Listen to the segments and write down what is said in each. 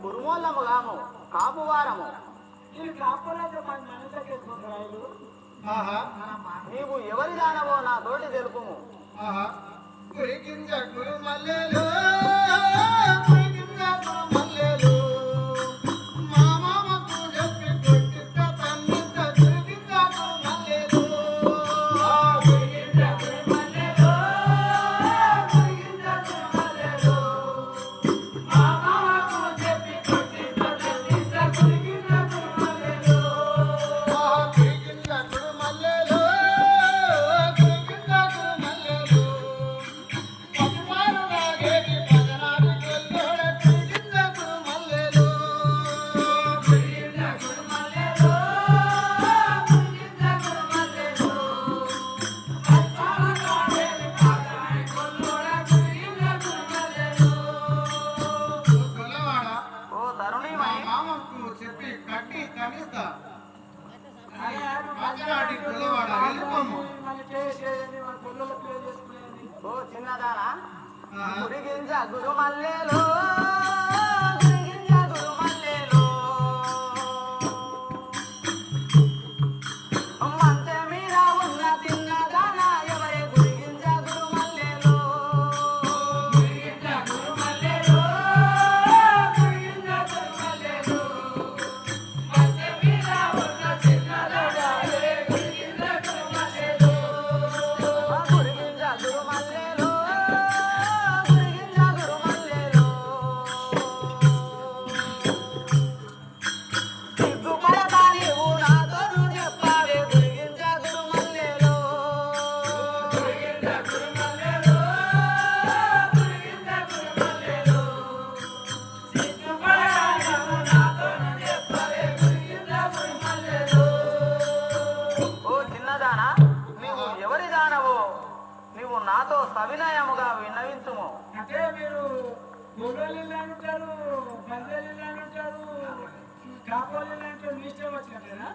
కురుమోళ్ళముగాము కాపువారము. నీవు ఎవరి దానవో నా తోటి తెలుపుము. గురు మల్లెలు మల్లెలు ఓ చిన్నదానా గురిగింజ గురు మల్లెలో నాతో సవినయముగా విన్నవించుము. అంటే మీరు గొర్రెలు అంటారు, బందెలు అంటారు, కాపోలు అంటారు, మీ ఇష్టం వచ్చినట్టేనా?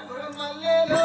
గురు మల్లెలు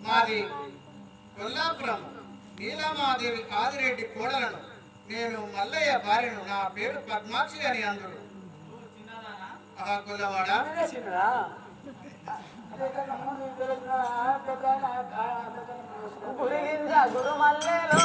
మాది కొల్లాపురం నీలమాదేవి ఆదిరెడ్డి కోడలను. నేను మల్లయ్య భార్యను. నా పేరు పద్మాక్షి అని అందరు. కొల్లవాడ గురు మల్లెలో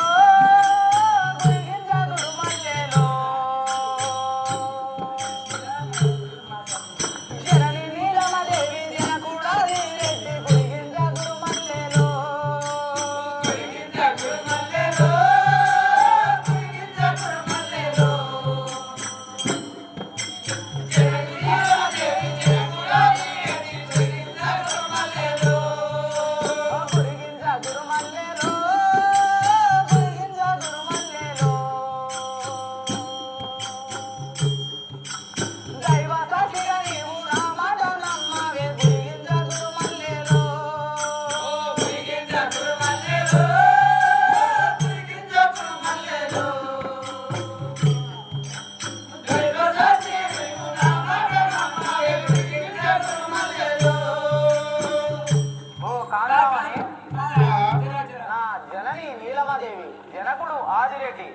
ఆదిరెడ్డి.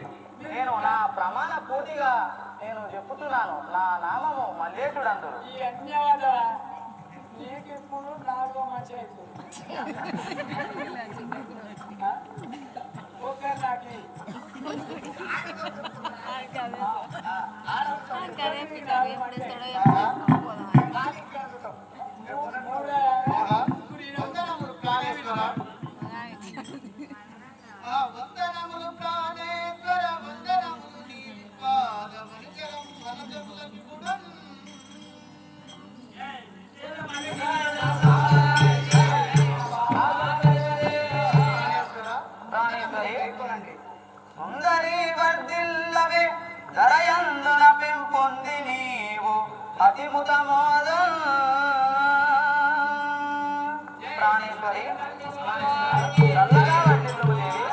నేను నా ప్రమాణ పూర్తిగా నేను చెప్పుతున్నాను. నా నామము మల్లేశుడు అందరు. ఈ అన్యాద నీకు ఇప్పుడు నాకు మంచి ఓకే నాకు వందనములు ప్రాణేశ్వర. వందనములు ప్రాణేశ్వర, వందనములు నీ పాద వనిజలం వనజములకు గుడం. సుందరి వర్ధిల్లవే ధరయందున పెంపొంది నీవు అతిముత మోదం. ప్రాణేశ్వరి చల్లగా వర్ధిల్లుము దేవి.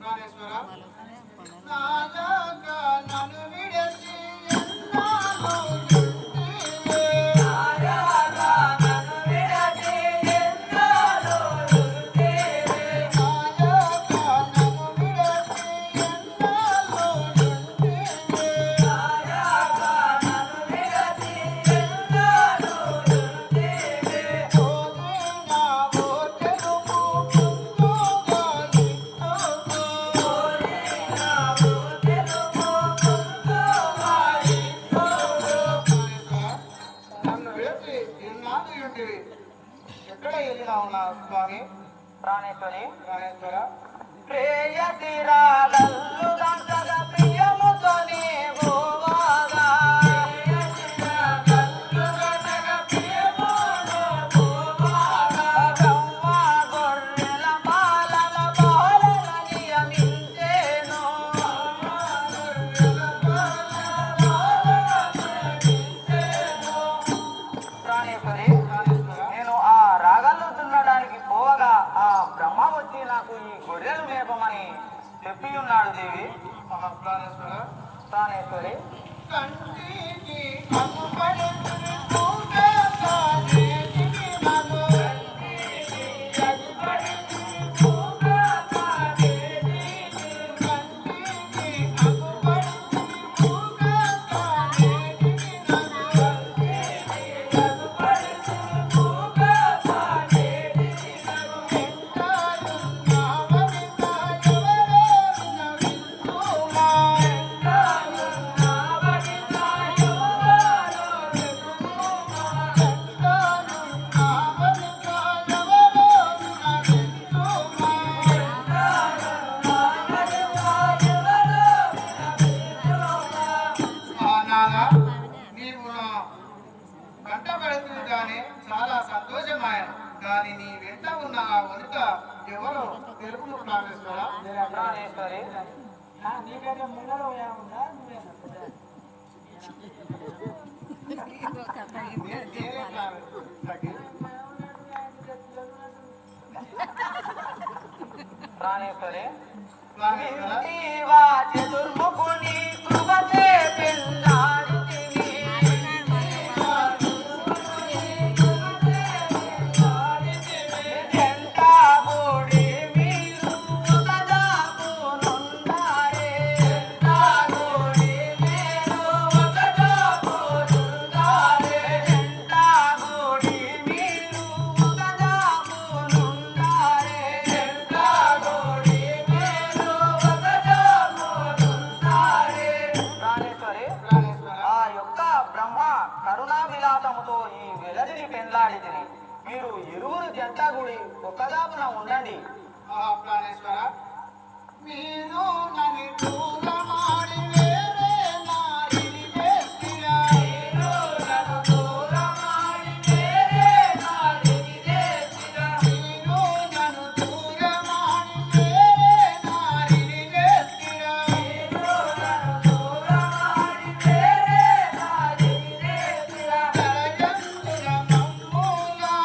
ప్రాణేశ్వర, నాయక నన్ను విడచి ఎన్నాళ్ళు ఉంటివే. నాయక నన్ను విడచి ఎన్నాళ్ళు ఉంటివే. నాయక నన్ను విడచి ఎన్నాళ్ళు ఉంటివే. నాయక నన్ను విడచి ఎన్నాళ్ళు ఉంటివే. ఓదినా ఓటెలుపు కుందుగా నిన్నుకు. నన్ను వేసి ఎన్నాళ్ళు ఉంటివి. ఎక్కడ వెళ్ళినావు నా స్వామి? ప్రాణేశ్వరి ప్రాణేశ్వర, ప్రేయసి రాగల్లు దంతగ ప్రియముతో నీవు వాగా. బ్రహ్మ గొర్రెల పాలన పాలన నియమించేను. ప్రాణేశ్వరి నేను ఆ రాగాల్లో దున్నడానికి పోవగా ఆ బ్రహ్మ వచ్చి నాకు ఈ గొర్రెలు మేపమని చెప్పి ఉన్నాడు దేవి. ప్రాణేశ్వర, ప్రాణేశ్వరి కంటికి అమ్ముపడి పూజారి నన్ను నీవు నా కంట పెడుతుంది కానీ చాలా సంతోషమాయ. కానీ నీ వెంట ఉన్న ఆ వనిత ఎవరు తెలుపు ప్రాణేశ్వర? ప్రాణేశ్వరి నీకంటే ముందర ఉందా నువ్వేనా నేనే ప్రాణేశ్వరి. ప్రాణేశ్వరి ప్రాణేశ్వర, ఇంటివా చతుర్ముఖుని కృపచే పెందాడితివి. జంటా గూడి మీరు ఒకదాపునున్నారే. జంటా గూడి మీరు ఒకదాపునున్నారే. జంటా గూడి మీరు ఒకదాపునున్నారే. జంటా గూడి మీరు ఒకదాపునున్నారే. ప్రాణేశ్వరి ప్రాణేశ్వర, ఆ యొక్క బ్రహ్మ కరుణావిలాసముతో ఈ వెలదిని పెండ్లాడితిని. మీరు ఇరువురు జంట గుడి ఒక్కదాపున ఉండండి. ప్రాణేశ్వర, మీరు నన్ను దూరం